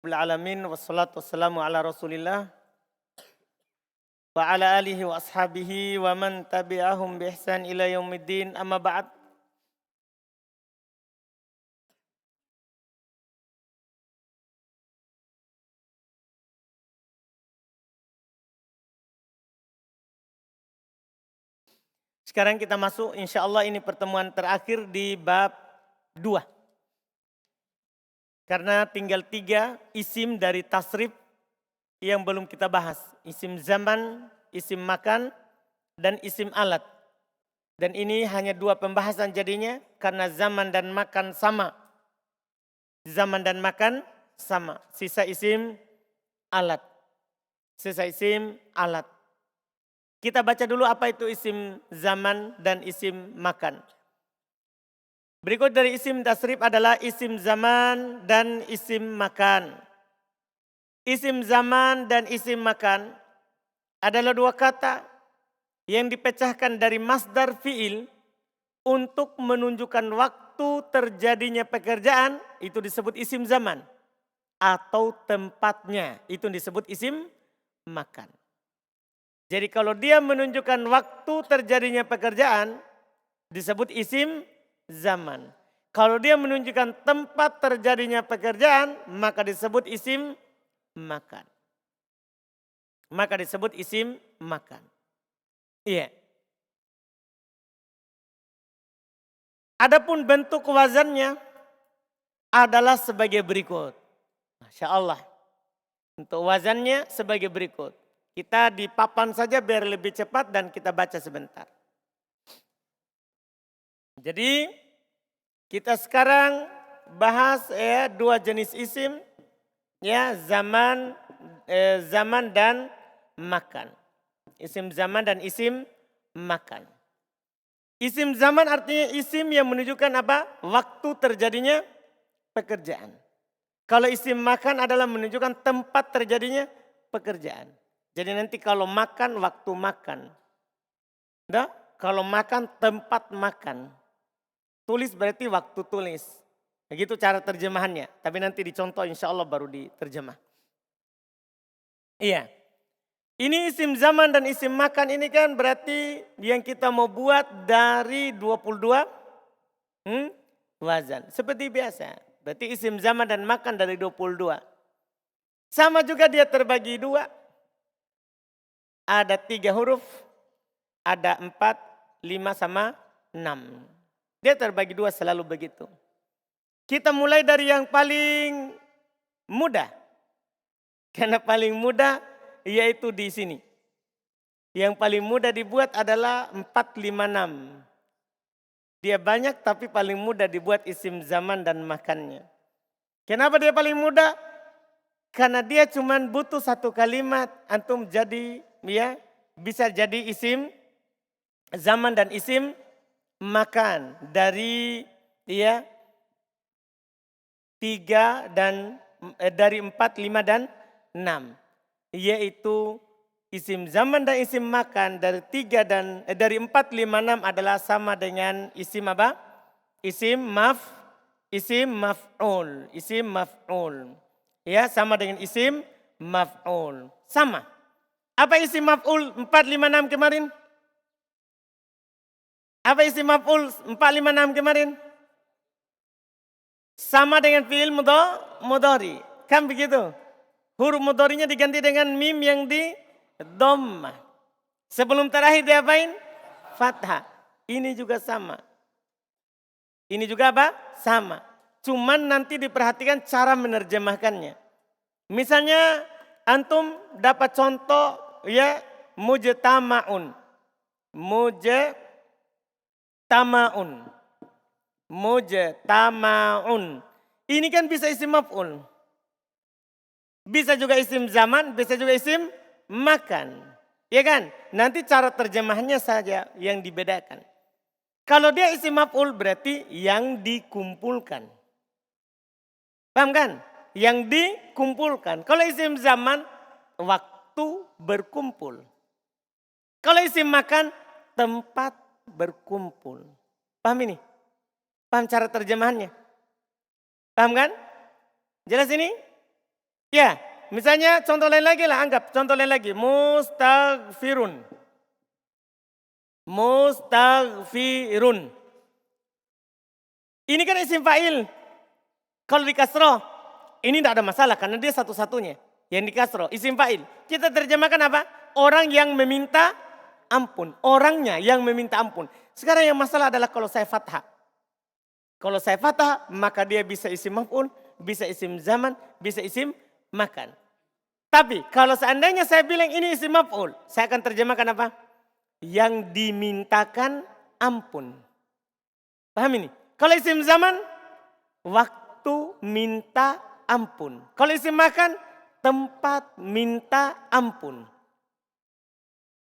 Alamin wassalatu wassalamu ala Rasulillah wa ala alihi wa ashabihi wa man tabi'ahum bi ihsan ila yaumiddin amma ba'd. Sekarang kita masuk insyaallah ini pertemuan terakhir di bab 2. Karena tinggal 3 isim dari tasrif yang belum kita bahas. Isim zaman, isim makan, dan isim alat. Dan ini hanya 2 pembahasan jadinya karena zaman dan makan sama. Zaman dan makan sama. Sisa isim alat. Sisa isim alat. Kita baca dulu apa itu isim zaman dan isim makan. Berikut dari isim tasrif adalah isim zaman dan isim makan. Isim zaman dan isim makan adalah 2 kata yang dipecahkan dari masdar fi'il untuk menunjukkan waktu terjadinya pekerjaan, itu disebut isim zaman. Atau tempatnya, itu disebut isim makan. Jadi kalau dia menunjukkan waktu terjadinya pekerjaan, disebut isim zaman. Kalau dia menunjukkan tempat terjadinya pekerjaan, maka disebut isim makan. Maka disebut isim makan. Iya. Adapun bentuk wazannya adalah sebagai berikut. Masya Allah. Untuk wazannya sebagai berikut. Kita di papan saja biar lebih cepat dan kita baca sebentar. Jadi kita sekarang bahas 2 jenis isim, ya, zaman dan makan. Isim zaman dan isim makan. Isim zaman artinya isim yang menunjukkan apa? Waktu terjadinya pekerjaan. Kalau isim makan adalah menunjukkan tempat terjadinya pekerjaan. Jadi nanti kalau makan, waktu makan. Nah, kalau makan, tempat makan. Tulis berarti waktu tulis. Begitu cara terjemahannya. Tapi nanti dicontoh insya Allah baru diterjemah. Iya. Ini isim zaman dan isim makan ini kan berarti yang kita mau buat dari 22 wazan. Seperti biasa. Berarti isim zaman dan makan dari 22. Sama juga dia terbagi 2. Ada 3 huruf. Ada 4, 5 sama 6. Dia terbagi 2 selalu begitu. Kita mulai dari yang paling mudah. Karena paling mudah yaitu di sini. Yang paling mudah dibuat adalah 4, 5, 6. Dia banyak tapi paling mudah dibuat isim zaman dan makannya. Kenapa dia paling mudah? Karena dia cuma butuh 1 kalimat. Antum jadi, ya, bisa jadi isim zaman dan isim makan. Dari 3 dan dari 4, 5 dan 6. Yaitu isim zaman dan isim makan dari 4, 5, 6 adalah sama dengan isim apa? Isim maf'ul. Isim maf'ul. Ya, sama dengan isim maf'ul. Sama. Apa isim maf'ul 4, 5, 6 kemarin? Apa isim maf'ul 4, 5, 6 kemarin? Sama dengan fi'il mudhari. Kan begitu? Huruf mudharinya diganti dengan mim yang di dhammah. Sebelum terakhir diapain? Fathah. Ini juga sama. Ini juga apa? Sama. Cuman nanti diperhatikan cara menerjemahkannya. Misalnya antum dapat contoh ya mujtama'un. Mujtama'un. Ini kan bisa isim maf'ul. Bisa juga isim zaman, bisa juga isim makan. Ya kan? Nanti cara terjemahnya saja yang dibedakan. Kalau dia isim maf'ul berarti yang dikumpulkan. Paham kan? Yang dikumpulkan. Kalau isim zaman, waktu berkumpul. Kalau isim makan, tempat berkumpul. Paham ini? Paham cara terjemahannya? Paham kan? Jelas ini? Ya, misalnya contoh lain lagi lah, anggap contoh lain lagi. Mustaghfirun. Mustaghfirun. Ini kan isim fa'il. Kalau di kasroh, ini tidak ada masalah karena dia satu-satunya yang di kasroh, isim fa'il. Kita terjemahkan apa? Orang yang meminta ampun. Orangnya yang meminta ampun. Sekarang yang masalah adalah kalau saya fathah. Kalau saya fathah, maka dia bisa isim maf'ul, bisa isim zaman, bisa isim makan. Tapi kalau seandainya saya bilang ini isim maf'ul, saya akan terjemahkan apa? Yang dimintakan ampun. Paham ini? Kalau isim zaman, waktu minta ampun. Kalau isim makan, tempat minta ampun.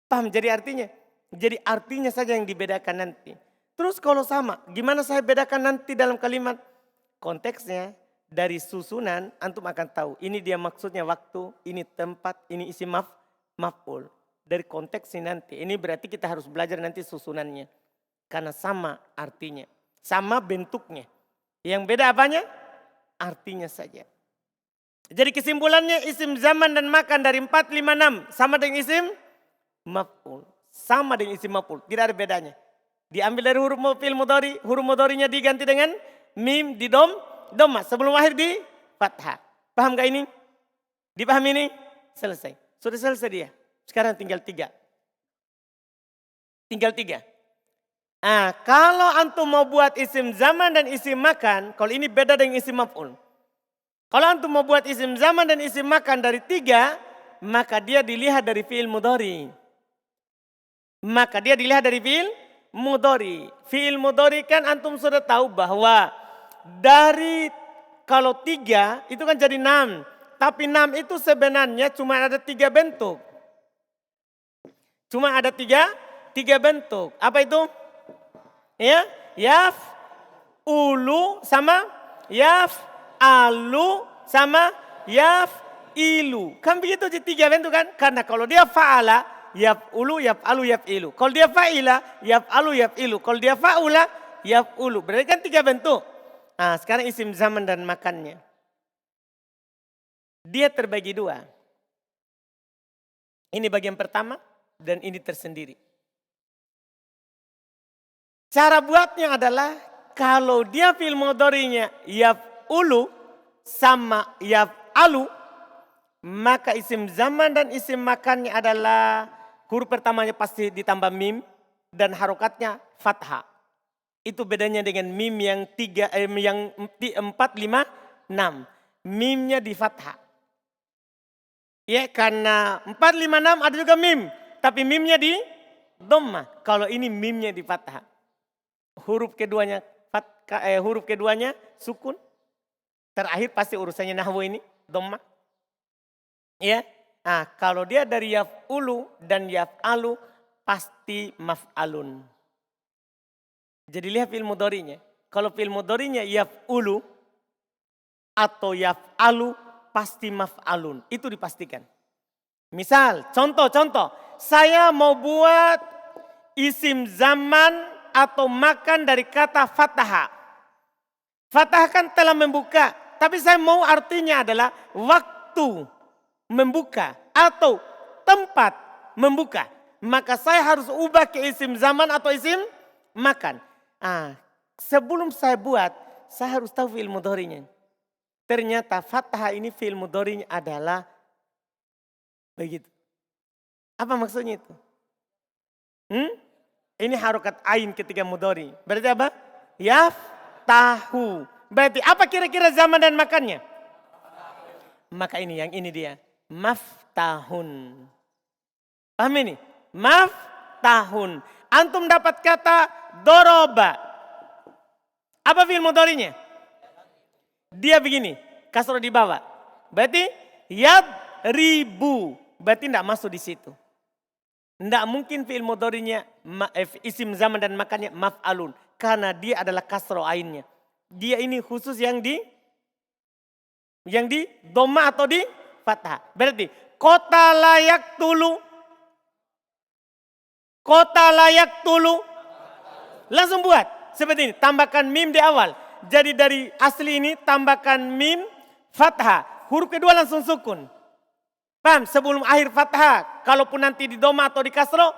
Paham jadi artinya? Jadi artinya saja yang dibedakan nanti. Terus kalau sama, gimana saya bedakan nanti dalam kalimat? Konteksnya dari susunan antum akan tahu. Ini dia maksudnya waktu, ini tempat, ini isim maf'ul. Dari konteksnya nanti. Ini berarti kita harus belajar nanti susunannya. Karena sama artinya. Sama bentuknya. Yang beda apanya? Artinya saja. Jadi kesimpulannya isim zaman dan makan dari 4, 5, 6. Sama dengan isim maf'ul. Sama dengan isim maf'ul. Tidak ada bedanya. Diambil dari huruf fi'il mudhari. Huruf mudharinya diganti dengan mim di domma. Sebelum akhir di fathah. Paham gak ini? Dipahami ini? Selesai. Sudah selesai dia. Sekarang tinggal 3. Tinggal 3. Nah, kalau antum mau buat isim zaman dan isim makan, kalau ini beda dengan isim maf'ul. Kalau antum mau buat isim zaman dan isim makan dari 3, maka dia dilihat dari fi'il mudhari. Maka dia dilihat dari fi'il mudhari. Fi'il mudhari kan antum sudah tahu bahwa dari kalau 3 itu kan jadi 6. Tapi 6 itu sebenarnya cuma ada 3 bentuk. Cuma ada 3 bentuk. Apa itu? Ya, yaf, ulu sama yaf, alu sama yaf, ilu. Kan begitu di 3 bentuk kan? Karena kalau dia fa'ala, yaf ulu, yaf alu, yaf ilu. Kalau dia fa'ila, yaf alu, yaf ilu. Kalau dia fa'ula, yaf ulu. Berarti kan 3 bentuk. Nah, sekarang isim zaman dan makannya. Dia terbagi 2. Ini bagian pertama dan ini tersendiri. Cara buatnya adalah kalau dia fi'il mudhari'nya yaf'ulu sama yaf'alu, maka isim zaman dan isim makannya adalah huruf pertamanya pasti ditambah mim dan harokatnya fathah. Itu bedanya dengan mim yang 4, 5, 6. Mimnya di fathah. Ya, karena 4, 5, 6 ada juga mim, tapi mimnya di dhammah. Kalau ini mimnya di fathah. Huruf keduanya sukun. Terakhir pasti urusannya nahwu ini dhammah. Ya. Nah, kalau dia dari yaf'ulu dan yaf'alu pasti maf'alun. Jadi lihat fi'il mudhari'nya. Kalau fi'il mudhari'nya yaf'ulu atau yaf'alu pasti maf'alun. Itu dipastikan. Misal, contoh. Saya mau buat isim zaman atau makan dari kata fathah. Fathah kan telah membuka. Tapi saya mau artinya adalah waktu membuka atau tempat membuka. Maka saya harus ubah ke isim zaman atau isim makan. Sebelum saya buat, saya harus tahu fi'il mudhari'nya. Ternyata fathah ini fi'il mudhari'nya adalah begitu. Apa maksudnya itu? Ini harokat ain ketika mudhari. Berarti apa? Yaftahu. Berarti apa kira-kira zaman dan makannya? Maka ini dia. Maftahun. Paham ini? Maftahun. Antum dapat kata doroba. Apa fi'il mudhari'nya? Dia begini. Kasroh di bawah. Berarti yadribu. Berarti tidak masuk di situ. Tidak mungkin fi'il mudhari'nya isim zaman dan makannya maf'alun. Karena dia adalah kasroh ainnya. Dia ini khusus yang di dhamma atau di fathah. Berarti kota layak tulu. Langsung buat. Seperti ini. Tambahkan mim di awal. Jadi dari asli ini tambahkan mim fathah. huruf kedua langsung sukun. Paham? Sebelum akhir fathah. Kalaupun nanti di doma atau di kasro,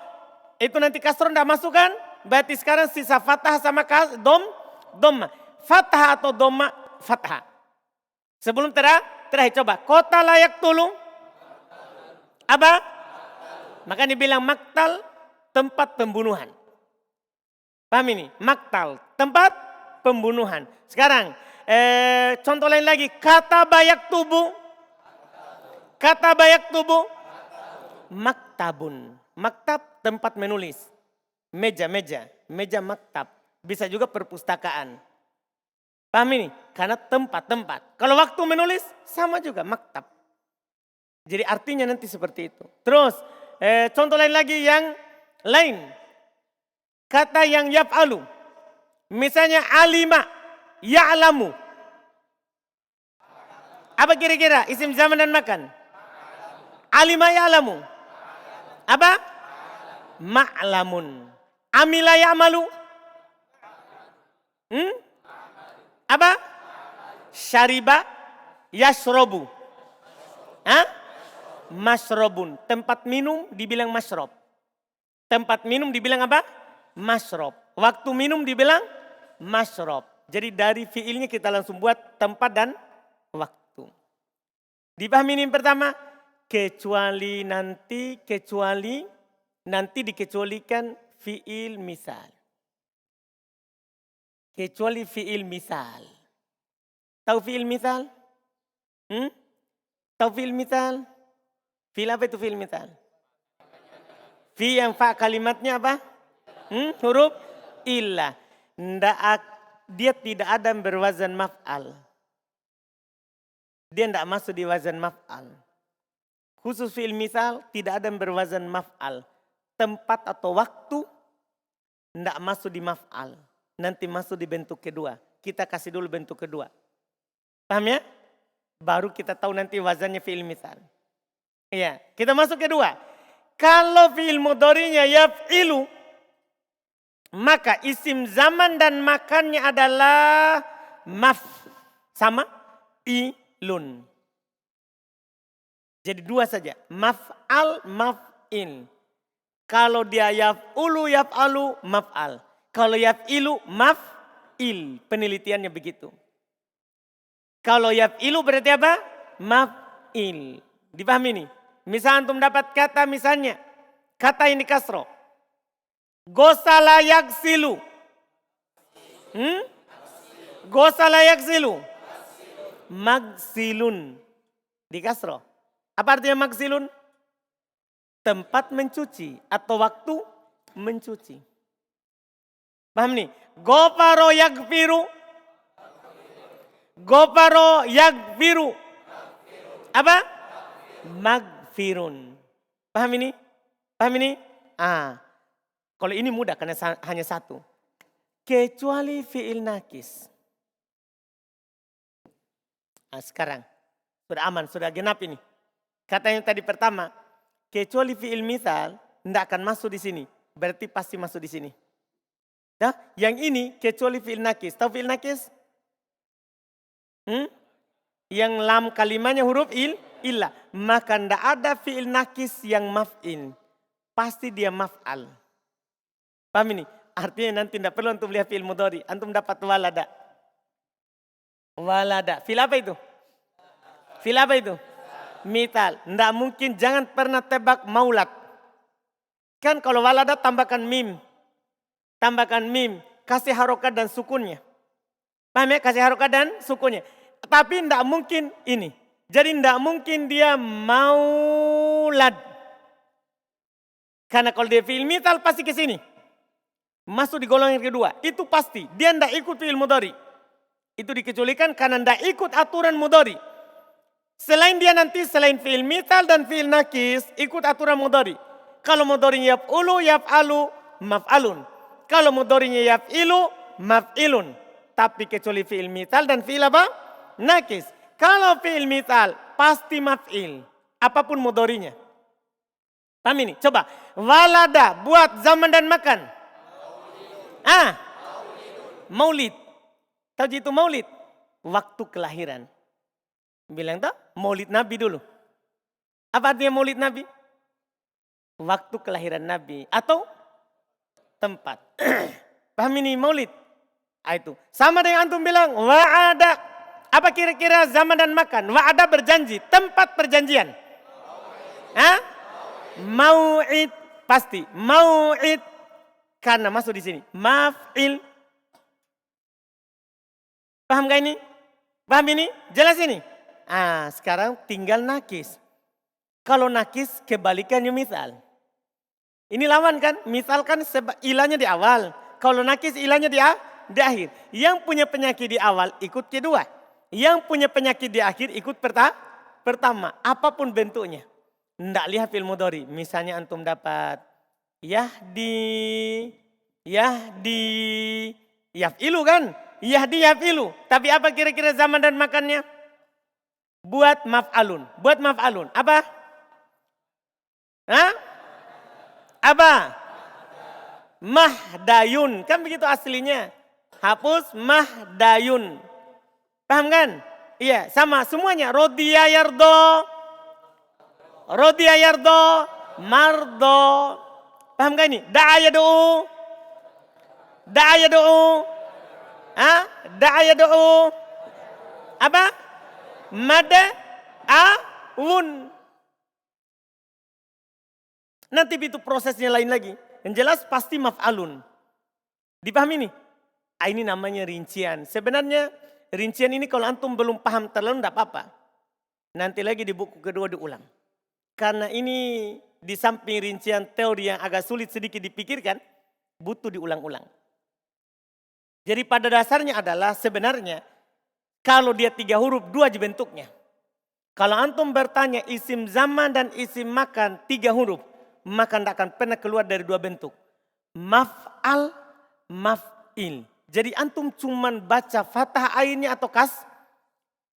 itu nanti kasro tidak masuk kan? Berarti sekarang sisa fathah sama doma. Fathah atau doma, fathah. Sebelum terakhir coba. Kota layak tulu. Apa? Maka dibilang maktal, tempat pembunuhan. Paham ini? Maktal, tempat pembunuhan. Sekarang, contoh lain lagi. Kata bayak tubuh. Kata bayak tubuh. Maktabun. Maktab, tempat menulis. Meja maktab. Bisa juga perpustakaan. Paham ini? Karena tempat. Kalau waktu menulis, sama juga maktab. Jadi artinya nanti seperti itu. Terus, contoh lain lagi yang lain. Kata yang yaf'alu. Misalnya alima, ya'lamu. Apa kira-kira isim zaman dan makan? Alima ya'lamu. Apa? Ma'lamun. Amila ya'malu. Apa? Syariba yashrobu. Mashrobun. Tempat minum dibilang masyrob. Tempat minum dibilang apa? Masyrob. Waktu minum dibilang masyrob. Jadi dari fiilnya kita langsung buat tempat dan waktu. Dipahami ini yang pertama? Kecuali nanti dikecualikan fiil misal. Kecuali fiil misal. Tahu fiil misal? Tahu fiil misal? Fiil apa itu fiil misal? Fi yang fa kalimatnya apa? Huruf illa. Dia tidak ada berwazan maf'al. Dia tidak masuk di wazan maf'al. Khusus fiil misal tidak ada berwazan maf'al. Tempat atau waktu tidak masuk di maf'al. Nanti masuk di bentuk kedua. Kita kasih dulu bentuk kedua. Paham ya? Baru kita tahu nanti wazannya fiil misal. Iya, kita masuk kedua. Kalau fiil mudhari'nya yaf'ilu, maka isim zaman dan makannya adalah sama ilun. Jadi dua saja, maf'al, maf'il. Kalau dia yaf'ulu, yaf'alu, maf'al. Kalau yaf'ilu, maf'il. Penelitiannya begitu. Kalau yaf'ilu berarti apa? Maf'il. Dipahami ini? Misal antum dapat kata misalnya, kata ini kasro. Gosala yaksilu. Gosala yaksilu. Magsilun. Di kasro. Apa artinya magsilun? Tempat mencuci atau waktu mencuci. Paham nih? Gofaro yagfiru. Gofaro yagfiru. Apa? Magfirun. Paham ini? Paham ini? Kalau ini mudah karena hanya satu. Kecuali fi'il nakis. Sekarang sudah aman, sudah genap ini. Kata yang tadi pertama, kecuali fi'il misal tidak akan masuk di sini. Berarti pasti masuk di sini. Nah, yang ini kecuali fi'il nakis. Tahu fi'il nakis? Yang lam kalimatnya huruf illa. Maka tidak ada fi'il nakis yang maf'il. Pasti dia maf'al. Paham ini? Artinya nanti tidak perlu untuk lihat fi'il mudhari. Antum dapat walada. Walada. Fi'il apa itu? Fi'il apa itu? Mital. Tidak mungkin, jangan pernah tebak maulad. Kan kalau walada tambahkan mim. Tambahkan mim. Kasih harokat dan sukunnya. Paham ya? Kasih harokat dan sukunnya. Tapi tidak mungkin ini. Jadi tidak mungkin dia maulad. Karena kalau dia fi'il mital pasti ke sini. Masuk di golongan kedua. Itu pasti. Dia tidak ikut fi'il mudhari. Itu dikecualikan karena tidak ikut aturan mudhari. Selain dia nanti, selain fi'il mital dan fi'il nakis, ikut aturan mudhari. Kalau mudharinya yaf'ulu, yaf'alu, maf'alun. Kalau mudharinya yaf'ilu, maf'ilun. Tapi kecuali fi'il mital dan fi'il apa? Nakis. Kalau fi'il mital, pasti maf'il. Apapun mudharinya. Paham ini? Coba. Walada, buat zaman dan makan. Maulid. Tahu itu maulid? Waktu kelahiran. Bilang tak? Maulid Nabi dulu. Apa artinya Maulid Nabi? Waktu kelahiran Nabi atau tempat. Paham ini Maulid? Itu. Sama dengan antum bilang wa'ada. Apa kira-kira zaman dan makan? Wa'ada berjanji, tempat perjanjian. Mau'id pasti. Mau'id karena masuk di sini. Maf'il. Paham gak ini? Paham ini? Jelas ini? Sekarang tinggal nakis. Kalau nakis kebalikannya misal. Ini lawan kan? Misalkan ilahnya di awal. Kalau nakis ilahnya di akhir. Yang punya penyakit di awal ikut kedua. Yang punya penyakit di akhir ikut pertama. Apapun bentuknya. Nggak lihat fil mudhari. Misalnya antum dapat yahdi, yaf'ilu kan? Yahdi, yaf'ilu. Tapi apa kira-kira zaman dan makannya? Buat maf'alun. Buat maf'alun. Apa? Apa? Mahdayun. Kan begitu aslinya. Hapus mahdayun. Paham kan? Iya, sama semuanya. Rodiya yardo. Rodiya yardo. Mardo. Paham kan ini? Da'a yadu'u. Da'a yadu'u. Da'a yadu'u. Apa? Mada'awun. Nanti itu prosesnya lain lagi. Yang jelas pasti maf'alun. Dipahami nih? Ini namanya rincian. Sebenarnya rincian ini kalau antum belum paham terlalu tidak apa-apa. Nanti lagi di buku kedua diulang. Karena ini di samping rincian teori yang agak sulit sedikit dipikirkan, butuh diulang-ulang. Jadi pada dasarnya adalah sebenarnya kalau dia 3 huruf 2 aja bentuknya. Kalau antum bertanya isim zaman dan isim makan 3 huruf. Maka tidak akan pernah keluar dari 2 bentuk. Maf'al, maf'il. Jadi antum cuman baca fathah ainnya atau kas,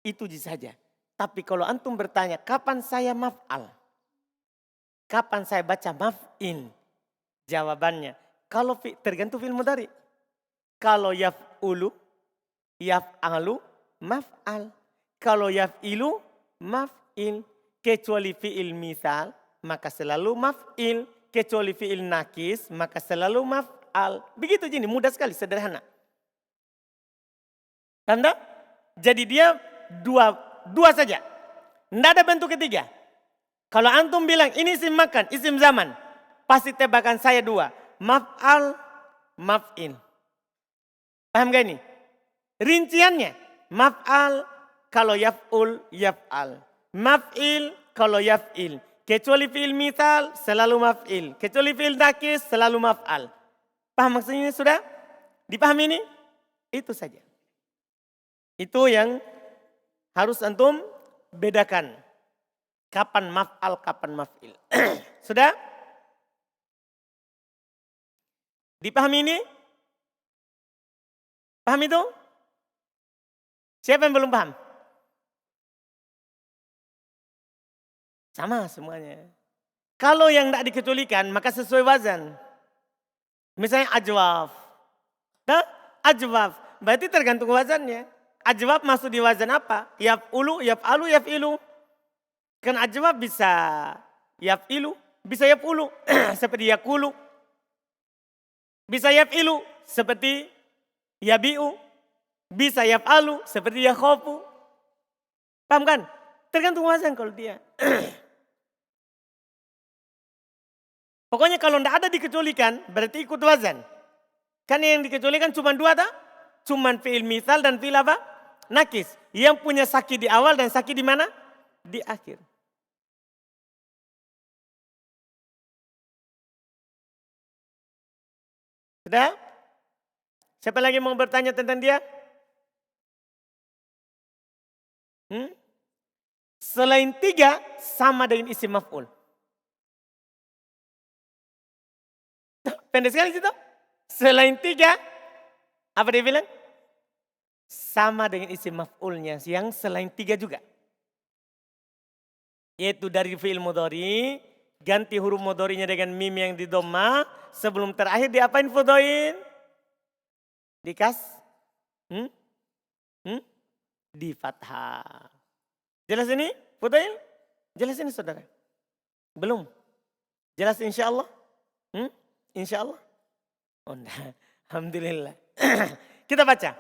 itu saja. Tapi kalau antum bertanya, kapan saya maf'al? Kapan saya baca maf'il? Jawabannya, kalau tergantung fi'il mudhari. Kalau yaf'ulu, yaf'alu, maf'al. Kalau yaf'ilu, maf'il. Kecuali fi'il misal, maka selalu maf'il. Kecuali fi'il nakis, maka selalu maf'al. Begitu gini, mudah sekali, sederhana. Tanda? Jadi dia dua saja. Tidak ada bentuk ketiga. Kalau antum bilang ini isim makan, isim zaman. Pasti tebakan saya 2. Maf'al, maf'il. Paham gak ini? Rinciannya. Maf'al kalau yaf'ul, yaf'al. Maf'il kalau yaf'il. Kecuali fi'il misal selalu maf'il. Kecuali fi'il nakis selalu maf'al. Paham maksudnya sudah? Dipahami ini? Itu saja. Itu yang harus antum bedakan. Kapan maf'al, kapan maf'il. Sudah? Dipahami ini? Paham itu? Siapa yang belum paham? Sama semuanya. Kalau yang tidak dikecualikan maka sesuai wazan. Misalnya ajwaf. Ajwaf. Berarti tergantung wazannya. Ajwaf masuk di wazan apa? Yaf'ulu, yaf'alu, yaf'ilu. Kan ajwaf bisa yaf'ilu, bisa yaf'ulu. Seperti yakulu. Bisa yaf'ilu seperti yabi'u. Bisa yaf'alu seperti yakhofu. Paham kan? Tergantung wazan kalau dia. Pokoknya kalau tidak ada dikecualikan berarti ikut wazan. Kan yang dikecualikan cuma 2 tak? Cuma fi'il misal dan fi'il apa? Nakis. Yang punya sakit di awal dan sakit di mana? Di akhir. Sudah? Siapa lagi mau bertanya tentang dia? Selain 3 sama dengan isim maf'ul. Pendek sekali situ. Selain 3, apa dia bilang? Sama dengan isim maf'ulnya yang selain 3 juga. Yaitu dari fi'il mudhari, ganti huruf mudharinya dengan mim yang di dhamma, sebelum terakhir diapain fudhain? Dikas? Di fathah. Jelas ini? Fudail? Jelas ini saudara? Belum? Jelas insya Allah? Insya Allah? Oh enggak. Alhamdulillah. Kita baca.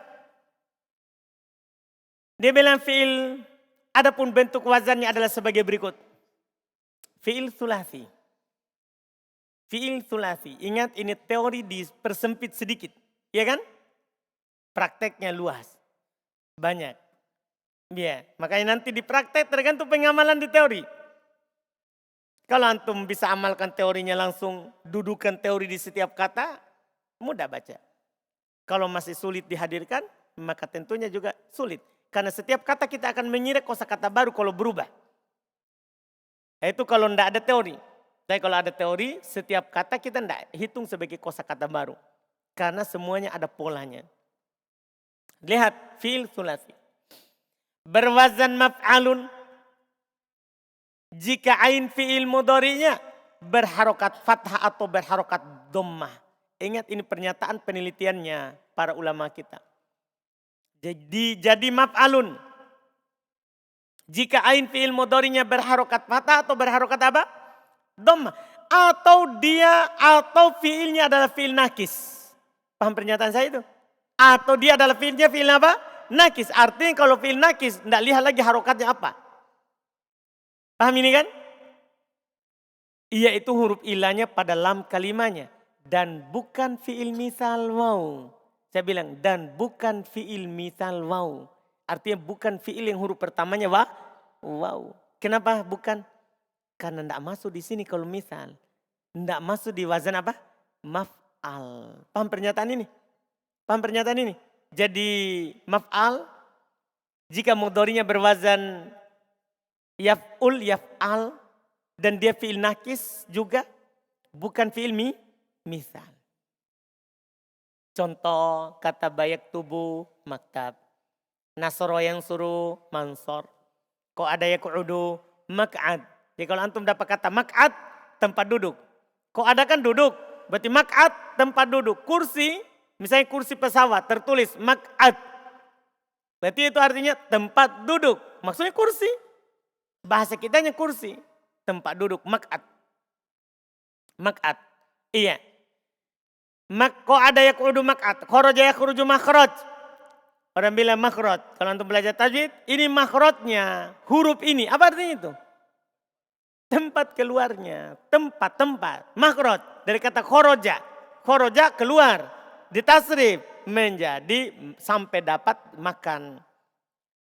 Dia bilang fi'il, adapun bentuk wazannya adalah sebagai berikut. Fi'il thulathi. Fi'il thulathi. Ingat ini teori dipersempit sedikit. Ya kan? Prakteknya luas. Banyak. Ya, makanya nanti di praktek tergantung pengamalan di teori. Kalau antum bisa amalkan teorinya langsung, dudukan teori di setiap kata, mudah baca. Kalau masih sulit dihadirkan, maka tentunya juga sulit. Karena setiap kata kita akan mengira kosakata baru kalau berubah. Itu kalau tidak ada teori. Tapi kalau ada teori, setiap kata kita tidak hitung sebagai kosakata baru. Karena semuanya ada polanya. Lihat, fi'il thulathi. Berwazan maf'alun. Jika ain fi'il mudhari'nya berharokat fathah atau berharokat dhammah. Ingat ini pernyataan penelitiannya para ulama kita. Jadi maf'alun. Jika ain fi'il mudhari'nya berharokat fathah atau berharokat apa? Dhammah. Atau fi'ilnya adalah fi'il nakis. Paham pernyataan saya itu? Atau dia adalah fi'ilnya fi'il apa? Nakis. Artinya kalau fi'il nakis tidak lihat lagi harokatnya apa. Paham ini kan? Iya itu huruf ilahnya pada lam kalimanya. Dan bukan fi'il misal waw. Saya bilang dan bukan fi'il misal waw. Artinya bukan fi'il yang huruf pertamanya waw. Kenapa bukan? Karena tidak masuk di sini kalau misal. Tidak masuk di wazan apa? Maf'al. Paham pernyataan ini? Paham pernyataan ini? Jadi maf'al. Jika mudhari'nya berwazan yaf'ul, yaf'al. Dan dia fi'il nakis juga. Bukan fi'il misal. Contoh kata bayak tubuh maktab. Nasoro yang suruh mansor. Kok ada yaku'udu mak'ad. Jadi kalau antum dapat kata mak'ad tempat duduk. Kok ada kan duduk. Berarti mak'ad tempat duduk. Kursi, misalnya kursi pesawat tertulis mak'ad. Berarti itu artinya tempat duduk. Maksudnya kursi. Bahasa kitanya kursi. Tempat duduk mak'ad. Mak'ad. Iya. Kok ada yaku'udu mak'ad. Kharaja yakhruju makhraj. Orang bilang makhraj. Kalau antum belajar tajwid, ini makhrajnya. Huruf ini. Apa artinya itu? Tempat keluarnya. Tempat. Makhraj. Dari kata kharaja. Kharaja keluar. Ditasrif. Menjadi sampai dapat makan.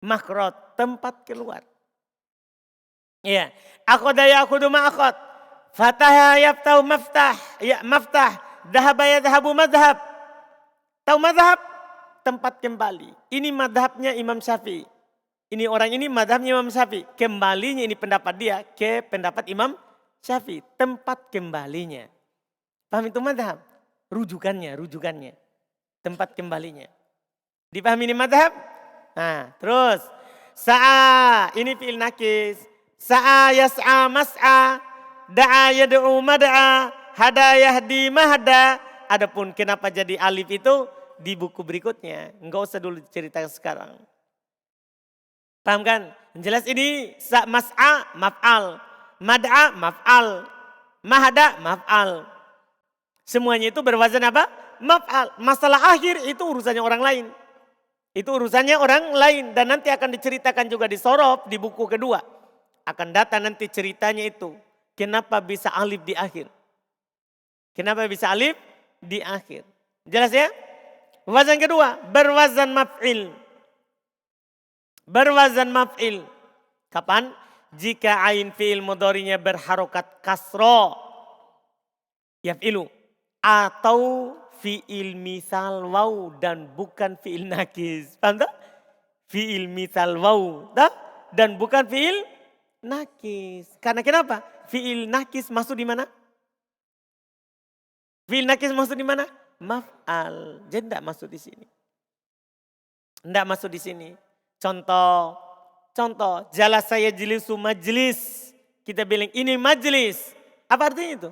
Makhraj. Tempat keluar. Iya. Akhadha ya'khudhu ma'akhad. Fataha yaftahu maftah. Ya maftah. Dhahaba yadhabu madhab. Tahu madhab? Tempat kembali. Ini madhabnya Imam Syafi'i. Ini orang ini madhabnya Imam Syafi'i. Kembalinya ini pendapat dia ke pendapat Imam Syafi'i. Tempat kembalinya. Paham itu madhab? Rujukannya. Tempat kembalinya. Dipahami ini madhab? Nah terus. Sa'a. Ini fi'il nakis. Sa'a yas'a mas'a. Da'a yad'u mad'a. Hada yahdi mahda. Adapun kenapa jadi alif itu di buku berikutnya. Enggak usah dulu ceritakan sekarang. Paham kan? Jelas ini mas'a maf'al. Mad'a maf'al. Mahda maf'al. Semuanya itu berwazan apa? Maf'al. Masalah akhir itu urusannya orang lain. Itu urusannya orang lain. Dan nanti akan diceritakan juga di sorof di buku kedua. Akan datang nanti ceritanya itu. Kenapa bisa alif di akhir? Kenapa bisa alif di akhir? Jelas ya? Wazan kedua, berwazan maf'il. Berwazan maf'il. Kapan? Jika ain fi'il mudhari'nya berharokat kasro. Yaf'ilu. Atau fi'il misal waw dan bukan fi'il nakis. Paham tak? Fi'il misal waw. Dan bukan fi'il nakis. Karena kenapa? Fi'il nakis masuk di mana? Fi'il nakis masuk di mana? Maf'al. Jadi tidak masuk di sini. Tidak masuk di sini. Contoh. Jelas saya jilisu majlis. Kita bilang ini majlis. Apa artinya itu?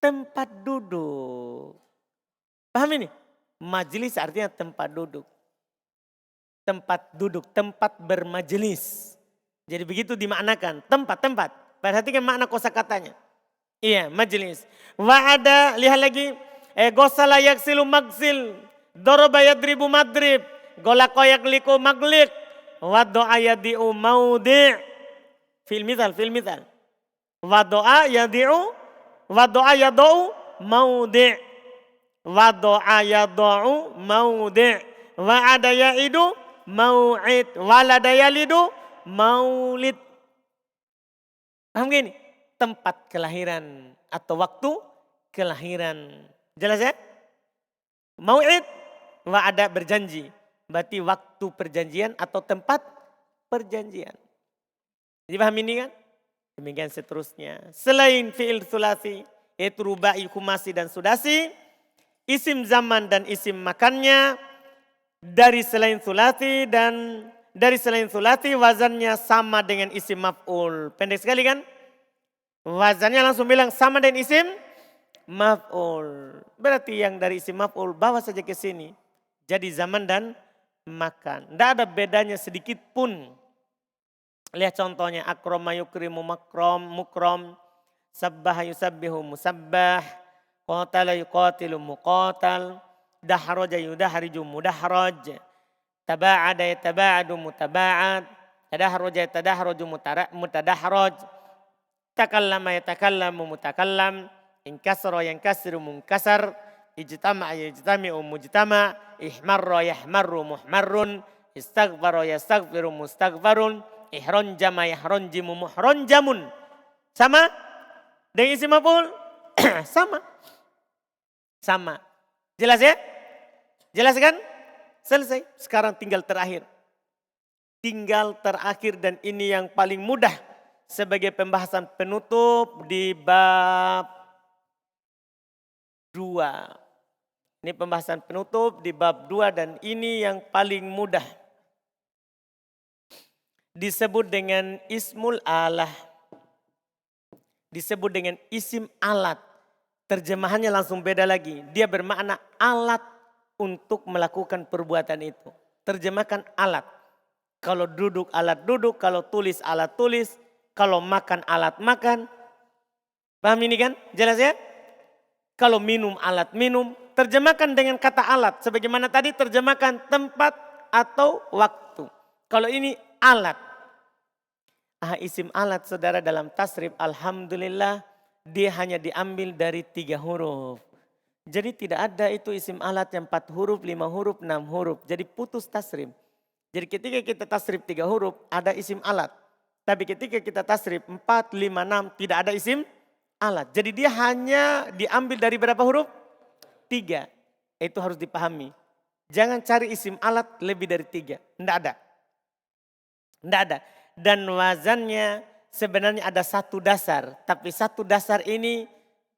Tempat duduk. Paham ini? Majlis artinya tempat duduk. Tempat duduk, tempat bermajelis. Jadi begitu dimaknakan, tempat. Perhatikan makna kosakatanya. Iya, majlis. Wa'ada, lihat lagi. Gosala yaksilu magsil. Doroba yadribu madrib. Golako yakliku maglik. Wado'a yadi'u maudi'. Fil mithal. Wado'a yado'u maudi'. Wado'a yado'u maudi'. Wa'ada ya'idu mau'id. Walada yalidu maulid. Paham gini? Tempat kelahiran atau waktu kelahiran. Jelas ya? Mau'id, wa'ada berjanji. Berarti waktu perjanjian atau tempat perjanjian. Jadi paham ini kan? Demikian seterusnya. Selain fi'il sulasi, yaitu rubai, kumasi dan sudasi. Isim zaman dan isim makannya. Dari selain sulasi dan dari selain sulasi wazannya sama dengan isim maf'ul. Pendek sekali kan? Wazannya langsung bilang sama dengan isim maf'ul. Berarti yang dari isim maf'ul bawa saja ke sini. Jadi zaman dan makan. Tidak ada bedanya sedikit pun. Lihat contohnya. Akrama yukrimu mukrom. Sabbaha yusabbihu musabbah. Qatala yuqatilu muqatal. Dahraja yudahriju mudahraj. Taba'ada yataba'adu mutaba'ad. Tadahraja yatadahraju mutadahraj. Takallama yatakallamu mutakallam. Inkasara yankasiru munkasar. Ijtama'a yajtami'u mujtama'. Ihmarra yahmarru muhmarrun. Istaghfara yastaghfiru mustaghfarun. Ihronjama yahronjimu muhronjamun. Sama dengan isim maf'ul? Sama. Jelas ya? Jelas kan? Selesai. Sekarang tinggal terakhir. Dan ini yang paling mudah sebagai pembahasan penutup di bab 2. Ini pembahasan penutup di bab 2 dan ini yang paling mudah. Disebut dengan ismul alah. Disebut dengan isim alat. Terjemahannya langsung beda lagi. Dia bermakna alat untuk melakukan perbuatan itu. Terjemahkan alat. Kalau duduk alat duduk, kalau tulis alat tulis, kalau makan alat makan. Paham ini kan? Jelas ya? Kalau minum alat minum. Terjemahkan dengan kata alat. Sebagaimana tadi terjemahkan tempat atau waktu. Kalau ini alat. Isim alat saudara dalam tasrif alhamdulillah dia hanya diambil dari 3 huruf. Jadi tidak ada itu isim alat yang 4 huruf, 5 huruf, 6 huruf. Jadi putus tasrif. Jadi ketika kita tasrif 3 huruf ada isim alat. Tapi ketika kita tasrif 4, 5, 6 tidak ada isim alat. Jadi dia hanya diambil dari berapa huruf? 3. Itu harus dipahami. Jangan cari isim alat lebih dari 3. Tidak ada. Tidak ada. Dan wazannya sebenarnya ada 1 dasar. Tapi 1 dasar ini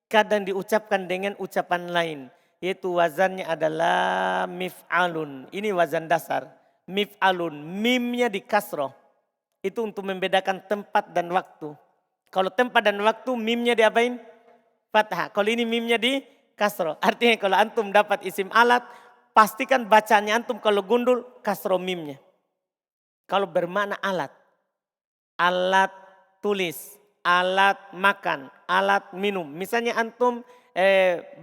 kadang diucapkan dengan ucapan lain. Yaitu wazannya adalah mif'alun. Ini wazan dasar. Mif'alun. Mimnya di kasroh. Itu untuk membedakan tempat dan waktu. Kalau tempat dan waktu mimnya diapain? Fathah. Kalau ini mimnya di kasroh. Artinya kalau antum dapat isim alat. Pastikan bacaannya antum kalau gundul kasroh mimnya. Kalau bermakna alat. Alat tulis. Alat makan, alat minum. Misalnya antum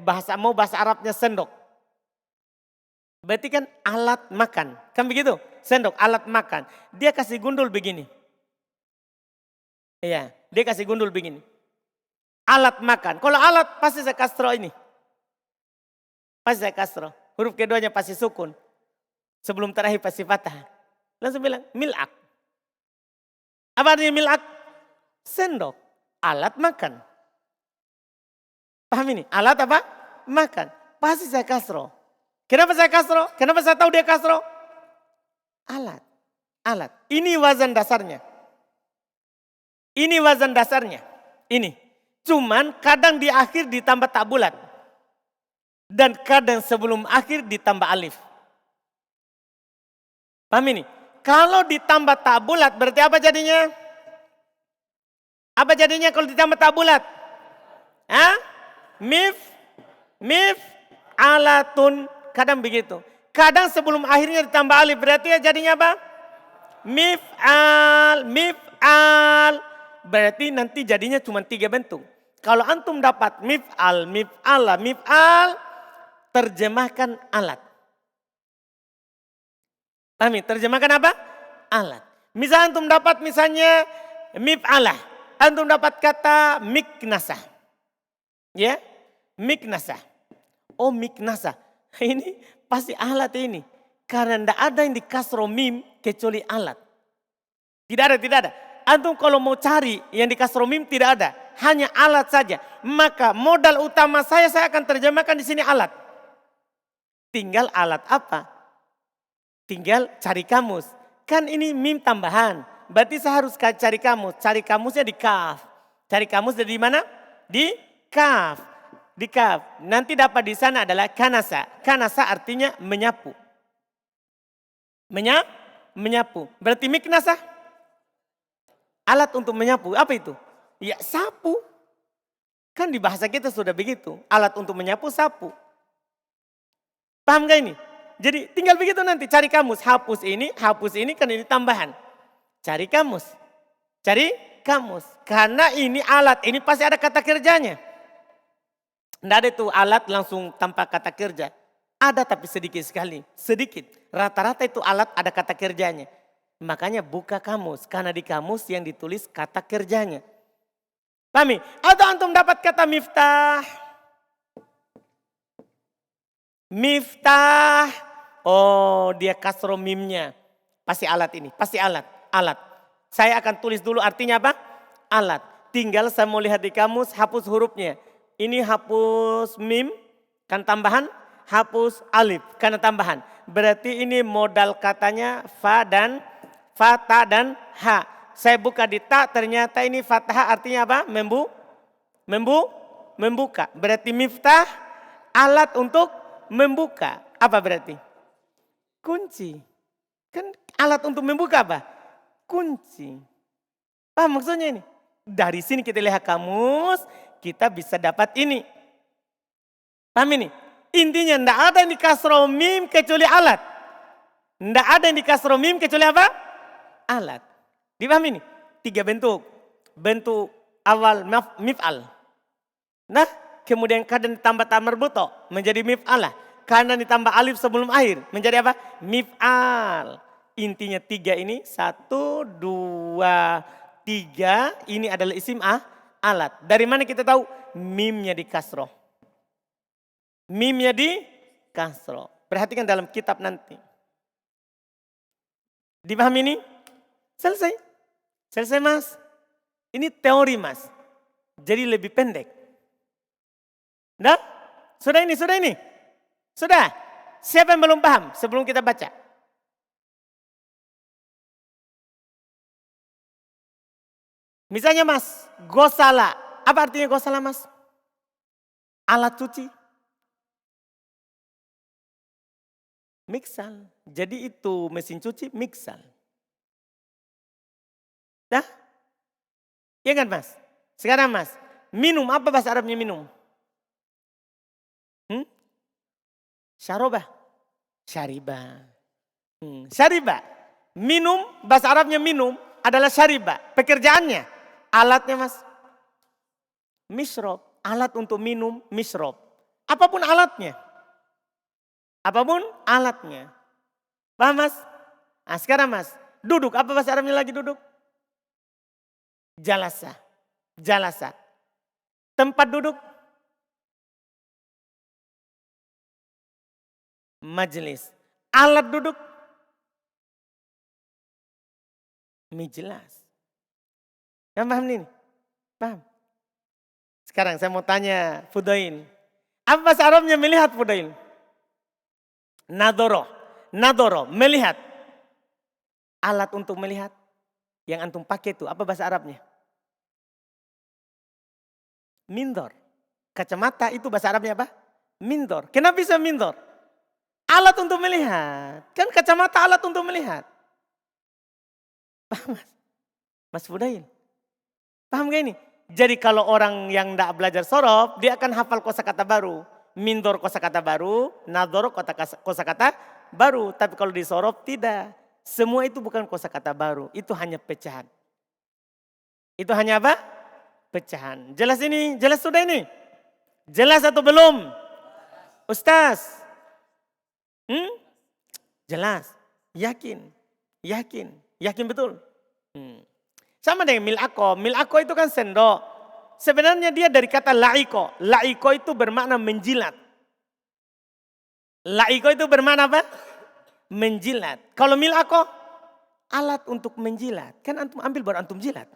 bahasa Arabnya sendok. Berarti kan alat makan. Kan begitu? Sendok, alat makan. Dia kasih gundul begini. Iya, dia kasih gundul begini. Alat makan. Kalau alat pasti saya kasro ini. Pasti saya kasro. Huruf keduanya pasti sukun. Sebelum terakhir pasti fathah. Langsung bilang mil'ak. Apa artinya mil'ak? Sendok, alat makan. Paham ini? Alat apa? Makan. Pasti saya kasro. Kenapa saya kasro? Kenapa saya tahu dia kasro? Alat. Alat. Ini wazan dasarnya. Ini wazan dasarnya. Ini. Cuman kadang di akhir ditambah tak bulat. Dan kadang sebelum akhir ditambah alif. Paham ini? Kalau ditambah tak bulat berarti apa jadinya? Apa jadinya kalau ditambah tak bulat? Mif, alatun. Kadang begitu. Kadang sebelum akhirnya ditambah alif. Berarti ya jadinya apa? mif'al, berarti nanti jadinya cuma 3 bentuk. Kalau antum dapat mif'al, mif'ala, mif'al, terjemahkan alat. Pahami? Terjemahkan apa? Alat. Misal antum dapat misalnya mif'alah, antum dapat kata miknasah. Ya, miknasah. Oh miknasah, ini pasti alat ini. Karena tidak ada yang di kasro mim kecuali alat. Tidak ada, tidak ada. Antum kalau mau cari yang di kasro mim tidak ada. Hanya alat saja. Maka modal utama saya akan terjemahkan di sini alat. Tinggal alat apa? Tinggal cari kamus. Kan ini mim tambahan. Berarti saya harus cari kamus. Cari kamusnya di kaf. Cari kamusnya di mana? Di kaf. Di kaf. Nanti dapat di sana adalah kanasa. Kanasa artinya menyapu. Menyapu. Berarti miknasa. Alat untuk menyapu. Apa itu? Ya sapu. Kan di bahasa kita sudah begitu. Alat untuk menyapu sapu. Paham gak ini? Jadi tinggal begitu nanti cari kamus. Hapus ini kan ini tambahan. Cari kamus. Cari kamus. Karena ini alat, ini pasti ada kata kerjanya. Tidak ada itu alat langsung tanpa kata kerja. Ada tapi sedikit sekali. Sedikit. Rata-rata itu alat ada kata kerjanya. Makanya buka kamus. Karena di kamus yang ditulis kata kerjanya. Pahami? Atau antum dapat kata miftah. Miftah. Oh dia kasro mimnya. Pasti alat ini. Pasti alat. Alat. Saya akan tulis dulu artinya apa? Alat. Tinggal saya mau lihat di kamus hapus hurufnya. Ini hapus mim. Kan tambahan. Hapus alif karena tambahan. Berarti ini modal katanya fa, ta dan ha. Saya buka di ta ternyata ini fathah artinya apa? Membuka. Berarti miftah alat untuk membuka. Apa berarti? Kunci. Kan alat untuk membuka apa? Kunci. Paham maksudnya ini? Dari sini kita lihat kamus, kita bisa dapat ini. Paham ini? Intinya tidak ada yang di kasro mim kecuali alat. Tidak ada yang di kasro mim kecuali apa? Alat. Dipahami ini? 3 bentuk. Bentuk awal mif'al. Nah kemudian kadang ditambah ta marbuto menjadi mif'alah. Karena ditambah alif sebelum akhir menjadi apa? Mif'al. Intinya 3 ini. 1, 2, 3. Ini adalah isim alat. Dari mana kita tahu? Mimnya di kasroh. Mimnya di kasroh. Perhatikan dalam kitab nanti. Dipahami ini? Selesai. Selesai mas. Ini teori mas. Jadi lebih pendek. Nah, sudah ini. Sudah. Siapa yang belum paham sebelum kita baca? Misalnya mas, gosala. Apa artinya gosala mas? Alat cuci. Miksal. Jadi itu mesin cuci miksal. Dah? Iya kan mas? Sekarang mas, minum apa bahasa Arabnya minum? Syarobah. Syariba. Syariba. Minum, bahasa Arabnya minum adalah syariba. Pekerjaannya, alatnya mas. Misrob, alat untuk minum, misrob. Apapun alatnya. Apapun alatnya. Paham mas? Nah sekarang mas, duduk. Apa bahasa Arabnya lagi duduk? Jalasa. Jalasa. Tempat duduk. Majelis. Alat duduk. Mijlas. Kamu paham ini? Paham? Sekarang saya mau tanya Fudail. Apa bahasa Arabnya melihat Fudail? Nadoro. Nadoro, melihat. Alat untuk melihat. Yang antum pakai itu, apa bahasa Arabnya? Mindor. Kacamata itu bahasa Arabnya apa? Mindor. Kenapa bisa mindor? Alat untuk melihat. Kan kacamata alat untuk melihat. Paham mas? Mas Fudail. Paham gak ini? Jadi kalau orang yang tidak belajar sorof, dia akan hafal kosakata baru. Mindor kosakata baru, nador kosakata baru. Tapi kalau di sorof tidak. Semua itu bukan kosakata baru. Itu hanya pecahan. Itu hanya apa? Pecahan. Jelas ini? Jelas sudah ini? Jelas atau belum? Ustaz? Jelas. Yakin. Yakin. Yakin betul. Sama dengan mil'ako. Mil'ako itu kan sendok. Sebenarnya dia dari kata la'iko. La'iko itu bermakna menjilat. La'iko itu bermakna apa? Menjilat. Kalau mil'ako, alat untuk menjilat. Kan antum ambil baru antum jilat.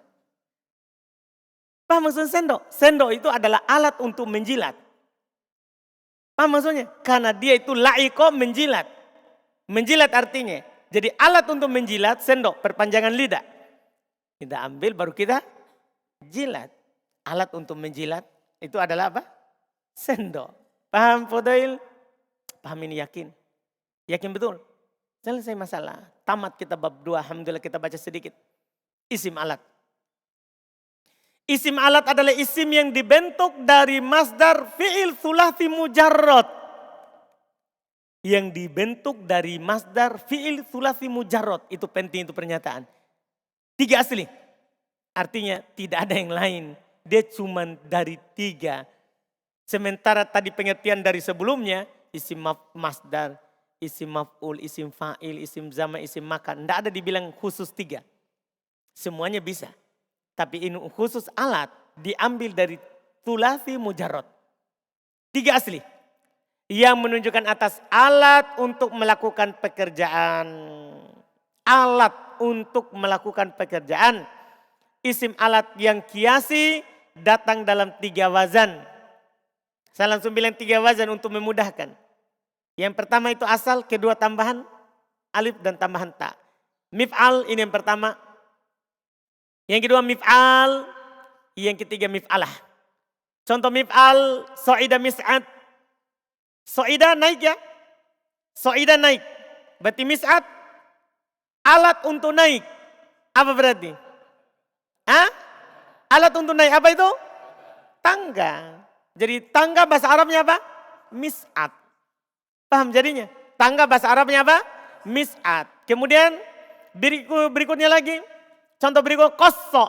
Paham maksudnya sendok? Sendok itu adalah alat untuk menjilat. Paham maksudnya? Karena dia itu la'iko menjilat. Menjilat artinya. Jadi alat untuk menjilat sendok, perpanjangan lidah. Kita ambil baru kita jilat. Alat untuk menjilat itu adalah apa? Sendok. Paham Fudail? Paham ini yakin? Yakin betul? Selesai masalah. Tamat kita bab 2. Alhamdulillah kita baca sedikit. Isim alat. Isim alat adalah isim yang dibentuk dari masdar fi'il thulathi mujarrad. Yang dibentuk dari masdar fi'il thulathi mujarrad. Itu penting itu pernyataan. 3 asli. Artinya tidak ada yang lain. Dia cuma dari 3. Sementara tadi pengertian dari sebelumnya. Isim masdar, isim maf'ul, isim fa'il, isim zaman, isim makan. Tidak ada dibilang khusus 3. Semuanya bisa. Tapi ini khusus alat diambil dari thulathi mujarrad. 3 asli. Yang menunjukkan atas alat untuk melakukan pekerjaan. Alat untuk melakukan pekerjaan. Isim alat yang kiasi datang dalam 3 wazan. Saya langsung bilang 3 wazan untuk memudahkan. Yang pertama itu asal, kedua tambahan alif dan tambahan ta. Mif'al ini yang pertama. Yang kedua mif'al, yang ketiga mif'alah. Contoh mif'al, so'ida mis'ad. So'ida naik ya. So'ida naik. Berarti mis'ad, alat untuk naik. Apa berarti? Alat untuk naik apa itu? Tangga. Jadi tangga bahasa Arabnya apa? Mis'ad. Paham jadinya? Tangga bahasa Arabnya apa? Mis'ad. Kemudian berikutnya lagi. Contoh berikut koso.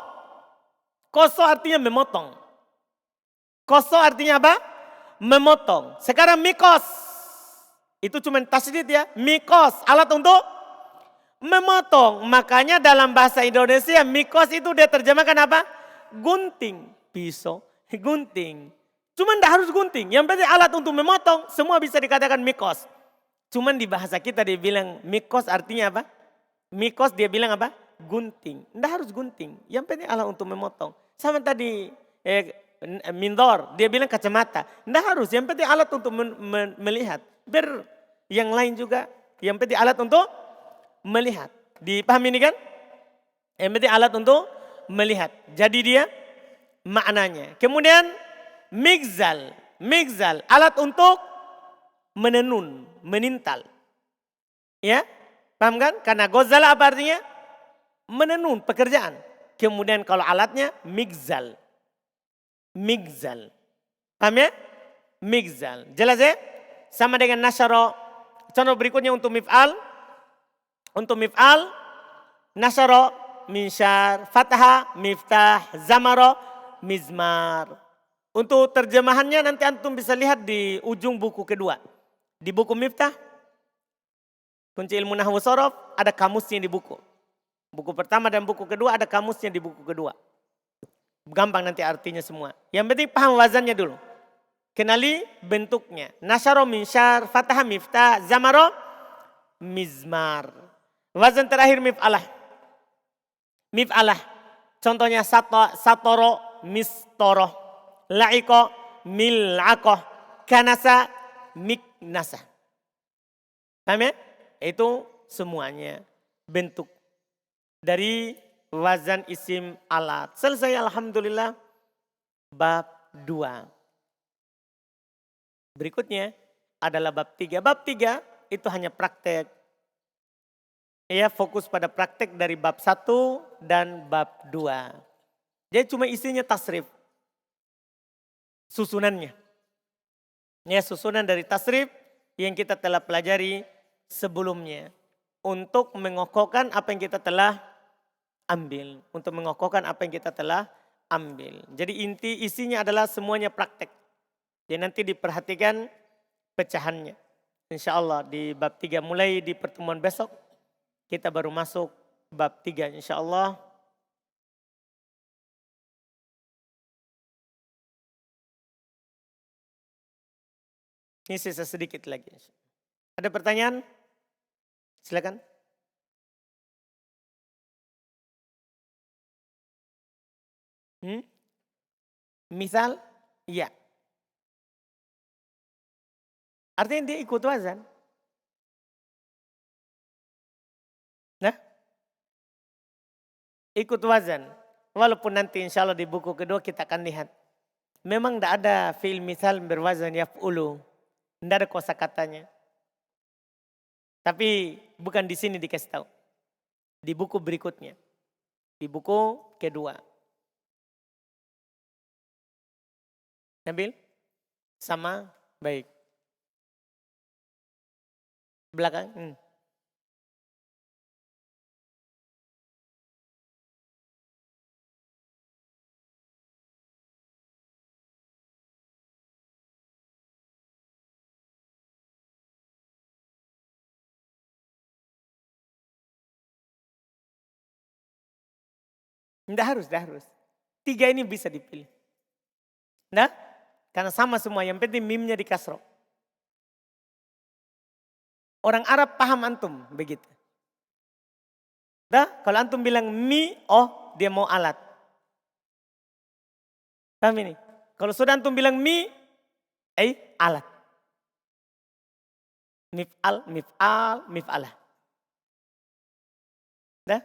Koso artinya memotong. Koso artinya apa? Memotong. Sekarang mikos. Itu cuma tasydid ya. Mikos. Alat untuk memotong. Makanya dalam bahasa Indonesia mikos itu dia terjemahkan apa? Gunting. Pisau. Gunting. Cuman tidak harus gunting. Yang penting alat untuk memotong. Semua bisa dikatakan mikos. Cuman di bahasa kita dia bilang mikos artinya apa? Mikos dia bilang apa? Gunting. Tidak harus gunting. Yang penting alat untuk memotong. Sama tadi mindor. Dia bilang kacamata. Tidak harus. Yang penting alat untuk melihat. Biar yang lain juga. Yang penting alat untuk melihat. Dipahami ini kan? Yang penting alat untuk melihat. Jadi dia maknanya. Kemudian migzal. Migzal. Alat untuk menenun. Menintal. Ya. Paham kan? Karena gozala apa artinya? Menenun pekerjaan. Kemudian kalau alatnya migzal. Migzal. Paham ya? Migzal. Jelas ya? Sama dengan nasyaro. Contoh berikutnya untuk mif'al. Untuk mif'al. Nasyaro. Minsyar. Fataha. Miftah. Zamaro. Mizmar. Untuk terjemahannya nanti antum bisa lihat di ujung buku kedua. Di buku miftah. Kunci ilmu nahwu sorof. Ada kamusnya di buku. Buku pertama dan buku kedua ada kamusnya di buku kedua. Gampang nanti artinya semua. Yang penting paham wazannya dulu. Kenali bentuknya. Nasyaro, minsyar, fatah, miftah, zamaro, mizmar. Wazan terakhir mif'alah. Mif'alah. Contohnya satoro, mistoro. La'iko, mil'ako. Kanasa, miknasa. Paham ya? Itu semuanya bentuk. Dari wazan isim alat. Selesai alhamdulillah bab 2. Berikutnya adalah bab 3. Bab 3 itu hanya praktek. Ya, fokus pada praktek dari bab 1 dan bab 2. Jadi cuma isinya tasrif. Susunannya. Ya, susunan dari tasrif yang kita telah pelajari sebelumnya. Untuk mengokohkan apa yang kita telah ambil. Untuk mengokohkan apa yang kita telah ambil. Jadi isinya adalah semuanya praktek. Jadi nanti diperhatikan pecahannya. Insya Allah di bab 3 mulai di pertemuan besok. Kita baru masuk bab 3 insya Allah. Ini sisa sedikit lagi. Ada pertanyaan? Silakan. Misal, iya. Artinya dia ikut wazan. Nah, ikut wazan. Walaupun nanti insya Allah di buku kedua kita akan lihat. Memang tidak ada fi'il misal berwazan yaf'ulu. Tidak ada kosakatanya. Tapi bukan di sini dikasih tahu. Di buku berikutnya. Di buku kedua. Nabil? Sama? Baik. Belakang? Tidak harus, tidak harus. 3 ini bisa dipilih. Nah, karena sama semua, yang penting mimnya di kasro. Orang Arab paham antum, begitu. Nah, kalau antum bilang mi, oh dia mau alat. Paham ini? Kalau sudah antum bilang mi, alat. Mif'al, mif'al, mif'alah. Dah?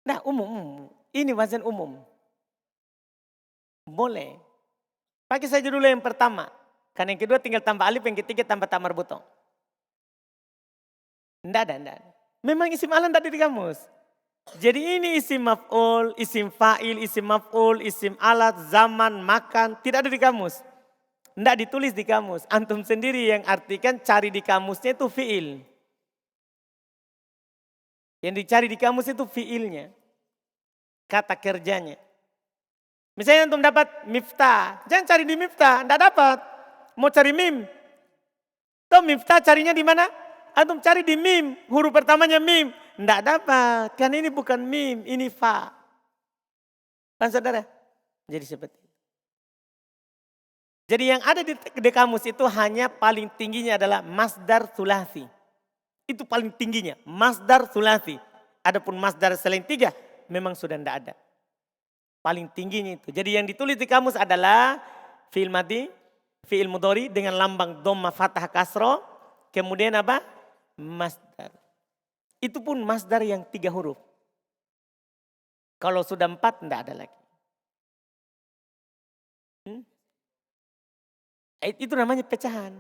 Nah, umum. Ini wazan umum. Boleh. Pakai saja dulu yang pertama. Karena yang kedua tinggal tambah alif, yang ketiga tambah ta marbuto. Tidak ada. Memang isim alam tadi di kamus. Jadi ini isim maf'ul, isim fa'il, isim maf'ul, isim alat, zaman, makan. Tidak ada di kamus. Tidak ditulis di kamus. Antum sendiri yang artikan cari di kamusnya itu fi'il. Yang dicari di kamus itu fi'ilnya. Kata kerjanya. Misalnya antum dapat miftah. Jangan cari di miftah. Tidak dapat. Mau cari mim. Tuh miftah carinya di mana? Antum cari di mim. Huruf pertamanya mim. Tidak dapat. Kan ini bukan mim. Ini fa. Kan saudara? Jadi seperti itu. Jadi yang ada di kamus itu hanya paling tingginya adalah masdar sulasi. Itu paling tingginya. Masdar sulasi. Adapun masdar selain 3 memang sudah tidak ada. Paling tingginya itu. Jadi yang ditulis di kamus adalah fi'il madhi, fi'il mudhari dengan lambang dhamma fathah kasro. Kemudian apa? Masdar. Itu pun masdar yang 3 huruf. Kalau sudah 4 tidak ada lagi. Itu namanya pecahan.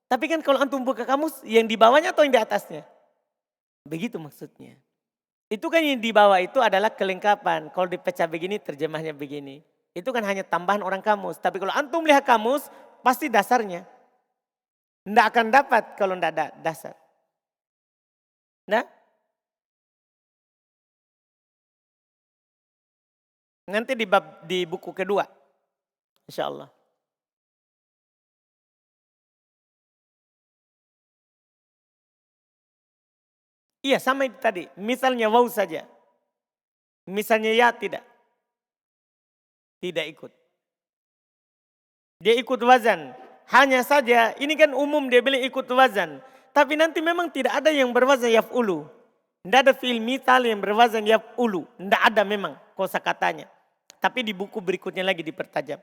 Tapi kan kalau antum buka kamus yang di bawahnya atau yang di atasnya? Begitu maksudnya. Itu kan yang di bawah itu adalah kelengkapan. Kalau dipecah begini terjemahnya begini. Itu kan hanya tambahan orang kamus. Tapi kalau antum lihat kamus pasti dasarnya. Tidak akan dapat kalau tidak ada dasar. Nah. Nanti di buku kedua. Insya Allah. Iya sama itu tadi. Misalnya waw saja. Misalnya ya tidak. Tidak ikut. Dia ikut wazan. Hanya saja ini kan umum dia bilang ikut wazan. Tapi nanti memang tidak ada yang berwazan yaf'ulu. Tidak ada fi'il mithal yang berwazan yaf'ulu. Tidak ada memang kosakatanya. Tapi di buku berikutnya lagi dipertajam.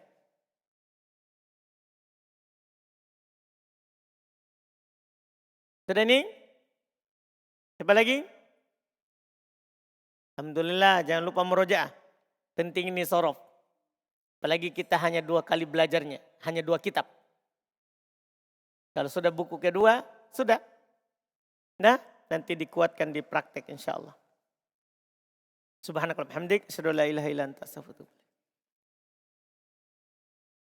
Sudah ini? Siapa lagi? Alhamdulillah jangan lupa murojaah. Penting ini sorof. Apalagi kita hanya 2 kali belajarnya. Hanya 2 kitab. Kalau sudah buku kedua, sudah. Nah, nanti dikuatkan di praktek insya Allah. Subhanakallahumma hamdik. Asyhadu an la ilaha illa anta astaghfiruka.